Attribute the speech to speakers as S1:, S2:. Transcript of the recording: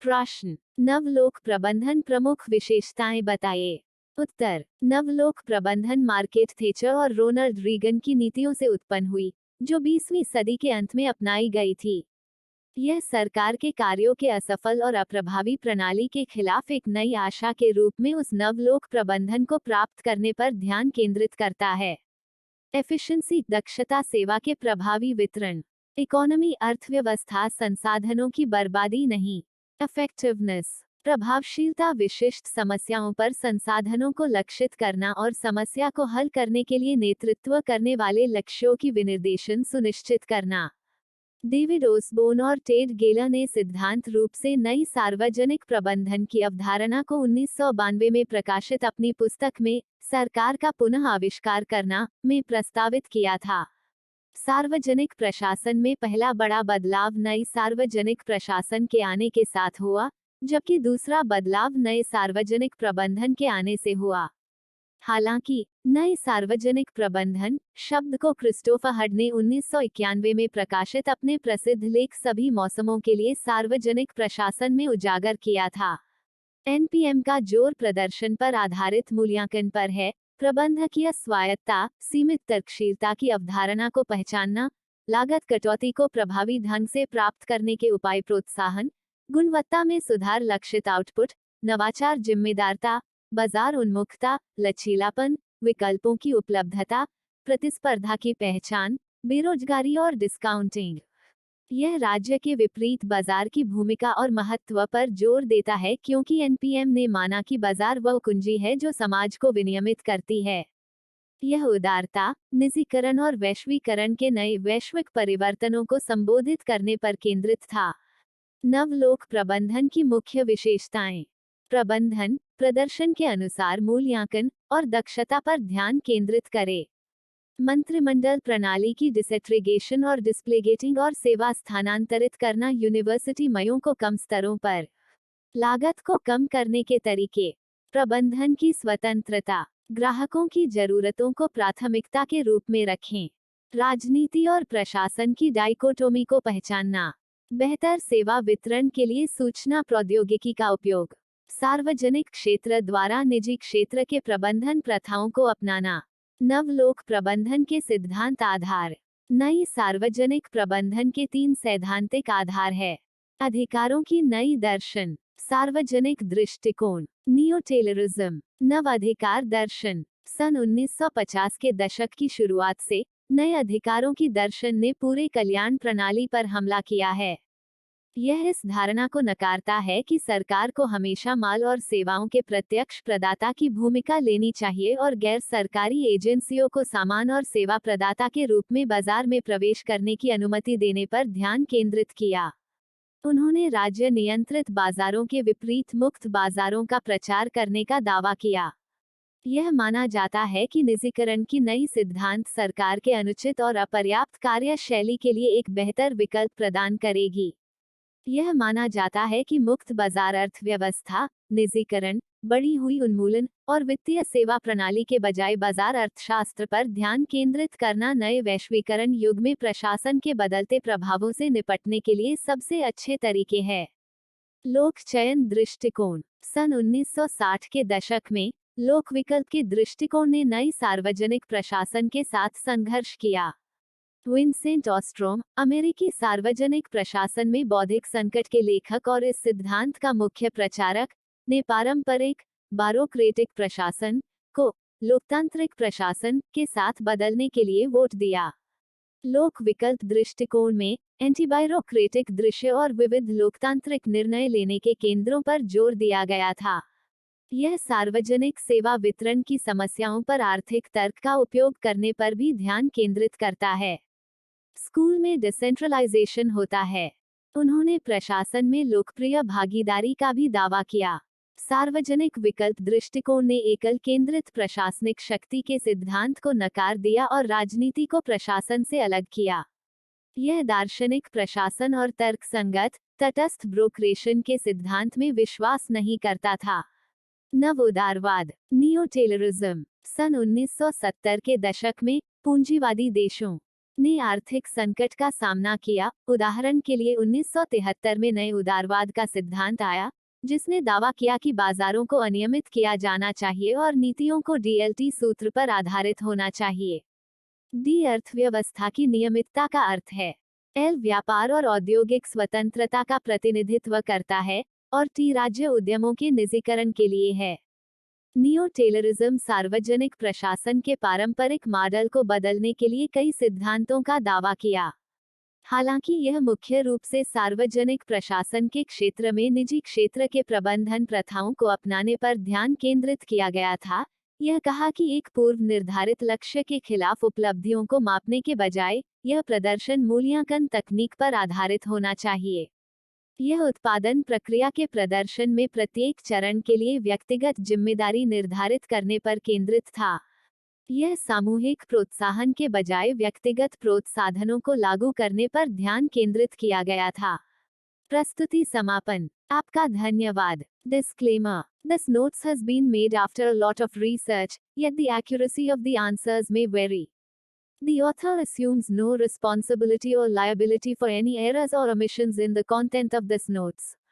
S1: प्रश्न, नवलोक प्रबंधन प्रमुख विशेषताएं बताइए। उत्तर, नवलोक प्रबंधन मार्केट थेचर और रोनाल्ड रीगन की नीतियों से उत्पन्न हुई, जो 20वीं सदी के अंत में अपनाई गई थी। यह सरकार के कार्यों के असफल और अप्रभावी प्रणाली के खिलाफ एक नई आशा के रूप में उस नवलोक प्रबंधन को प्राप्त करने पर ध्यान केंद्रित करता है। एफिशिएंसी, दक्षता, सेवा के प्रभावी वितरण। इकोनॉमी, अर्थव्यवस्था, संसाधनों की बर्बादी नहीं। इफेक्टिवनेस, प्रभावशीलता, विशिष्ट समस्याओं पर संसाधनों को लक्षित करना और समस्या को हल करने के लिए नेतृत्व करने वाले लक्ष्यों की विनिर्देशन सुनिश्चित करना। डेविड ओसबोर्न और टेड गेलर ने सिद्धांत रूप से नई सार्वजनिक प्रबंधन की अवधारणा को 1992 में प्रकाशित अपनी पुस्तक में सरकार का पुनः आविष्कार करना में प्रस्तावित किया था। सार्वजनिक प्रशासन में पहला बड़ा बदलाव नई सार्वजनिक प्रशासन के आने के साथ हुआ, जबकि दूसरा बदलाव नए सार्वजनिक प्रबंधन के आने से हुआ। हालांकि नए सार्वजनिक प्रबंधन शब्द को क्रिस्टोफर हड ने 1991 में प्रकाशित अपने प्रसिद्ध लेख सभी मौसमों के लिए सार्वजनिक प्रशासन में उजागर किया था। एनपीएम का जोर प्रदर्शन पर आधारित मूल्यांकन पर है, प्रबंधकीय स्वायत्तता, सीमित तर्कशीलता की अवधारणा को पहचानना, लागत कटौती को प्रभावी ढंग से प्राप्त करने के उपाय, प्रोत्साहन, गुणवत्ता में सुधार, लक्षित आउटपुट, नवाचार, जिम्मेदारता, बाजार उन्मुखता, लचीलापन, विकल्पों की उपलब्धता, प्रतिस्पर्धा की पहचान, बेरोजगारी और डिस्काउंटिंग। यह राज्य के विपरीत बाजार की भूमिका और महत्व पर जोर देता है, क्योंकि एनपीएम ने माना कि बाजार वह कुंजी है जो समाज को विनियमित करती है। यह उदारता, निजीकरण और वैश्वीकरण के नए वैश्विक परिवर्तनों को संबोधित करने पर केंद्रित था। नवलोक प्रबंधन की मुख्य विशेषताएं। प्रबंधन, प्रदर्शन के अनुसार मूल्यांकन और दक्षता पर ध्यान केंद्रित करे। मंत्रिमंडल प्रणाली की डिसएग्रीगेशन और डिस्प्लेगेटिंग और सेवा स्थानांतरित करना, यूनिवर्सिटी मयों को कम स्तरों पर। लागत को कम करने के तरीके। प्रबंधन की स्वतंत्रता, ग्राहकों की जरूरतों को प्राथमिकता के रूप में रखें। राजनीति और प्रशासन की डाइकोटोमी को पहचानना। बेहतर सेवा वितरण के लिए सूचना प्रौद्योगिकी का उपयोग। सार्वजनिक क्षेत्र द्वारा निजी क्षेत्र के प्रबंधन प्रथाओं को अपनाना। नवलोक प्रबंधन के सिद्धांत आधार। नई सार्वजनिक प्रबंधन के 3 सैद्धांतिक आधार है। अधिकारों की नई दर्शन, सार्वजनिक दृष्टिकोण, नियो टेलरिज्म, नव अधिकार दर्शन। सन 1950 के दशक की शुरुआत से नए अधिकारों की दर्शन ने पूरे कल्याण प्रणाली पर हमला किया है। यह इस धारणा को नकारता है कि सरकार को हमेशा माल और सेवाओं के प्रत्यक्ष प्रदाता की भूमिका लेनी चाहिए और गैर सरकारी एजेंसियों को सामान और सेवा प्रदाता के रूप में बाजार में प्रवेश करने की अनुमति देने पर ध्यान केंद्रित किया। उन्होंने राज्य नियंत्रित बाजारों के विपरीत मुक्त बाजारों का प्रचार करने का दावा किया। यह माना जाता है कि निजीकरण की नई सिद्धांत सरकार के अनुचित और अपर्याप्त कार्यशैली के लिए एक बेहतर विकल्प प्रदान करेगी। यह माना जाता है कि मुक्त बाजार अर्थव्यवस्था, निजीकरण, बढ़ी हुई उन्मूलन और वित्तीय सेवा प्रणाली के बजाय बाजार अर्थशास्त्र पर ध्यान केंद्रित करना नए वैश्वीकरण युग में प्रशासन के बदलते प्रभावों से निपटने के लिए सबसे अच्छे तरीके हैं। लोक चयन दृष्टिकोण। सन 1960 के दशक में लोक विकल्प के दृष्टिकोण ने नई सार्वजनिक प्रशासन के साथ संघर्ष किया। विंसेंट ऑस्ट्रोम, अमेरिकी सार्वजनिक प्रशासन में बौद्धिक संकट के लेखक और इस सिद्धांत का मुख्य प्रचारक, ने पारंपरिक बारोक्रेटिक प्रशासन को लोकतांत्रिक प्रशासन के साथ बदलने के लिए वोट दिया। लोक विकल्प दृष्टिकोण में एंटीबायरोक्रेटिक दृश्य और विविध लोकतांत्रिक निर्णय लेने के केंद्रों पर जोर दिया गया था। यह सार्वजनिक सेवा वितरण की समस्याओं पर आर्थिक तर्क का उपयोग करने पर भी ध्यान केंद्रित करता है। स्कूल में डिसेंट्रलाइजेशन होता है। उन्होंने प्रशासन में लोकप्रिय भागीदारी का भी दावा किया। सार्वजनिक विकल्प दृष्टिकोण ने एकल केंद्रित प्रशासनिक शक्ति के सिद्धांत को नकार दिया और राजनीति को प्रशासन से अलग किया। यह दार्शनिक प्रशासन और तर्कसंगत, तटस्थ ब्रोक्रेशन के सिद्धांत में विश्वास नहीं करता था। नव उदारवाद, नियो टेलरिज्म। सन 1970 के दशक में पूंजीवादी देशों ने आर्थिक संकट का सामना किया। उदाहरण के लिए 1973 में नए उदारवाद का सिद्धांत आया, जिसने दावा किया कि बाजारों को अनियमित किया जाना चाहिए और नीतियों को डीएलटी सूत्र पर आधारित होना चाहिए। डी अर्थव्यवस्था की नियमितता का अर्थ है। एल व्यापार और औद्योगिक स्वतंत्रता का प्रतिनिधित्व करता है, और टी राज्य उद्यमों के निजीकरण के लिए है। नियो टेलरिज्म सार्वजनिक प्रशासन के पारंपरिक मॉडल को बदलने के लिए कई सिद्धांतों का दावा किया। हालांकि यह मुख्य रूप से सार्वजनिक प्रशासन के क्षेत्र में निजी क्षेत्र के प्रबंधन प्रथाओं को अपनाने पर ध्यान केंद्रित किया गया था। यह कहा कि एक पूर्व निर्धारित लक्ष्य के खिलाफ उपलब्धियों को मापने के बजाय यह प्रदर्शन मूल्यांकन तकनीक पर आधारित होना चाहिए। यह उत्पादन प्रक्रिया के प्रदर्शन में प्रत्येक चरण के लिए व्यक्तिगत जिम्मेदारी निर्धारित करने पर केंद्रित था। यह सामूहिक प्रोत्साहन के बजाय व्यक्तिगत प्रोत्साहनों को लागू करने पर ध्यान केंद्रित किया गया था। प्रस्तुति समापन। आपका धन्यवाद। Disclaimer. This notes has been made after a lot of research, yet the accuracy of the answers may vary. The author assumes no responsibility or liability for any errors or omissions in the content of this notes.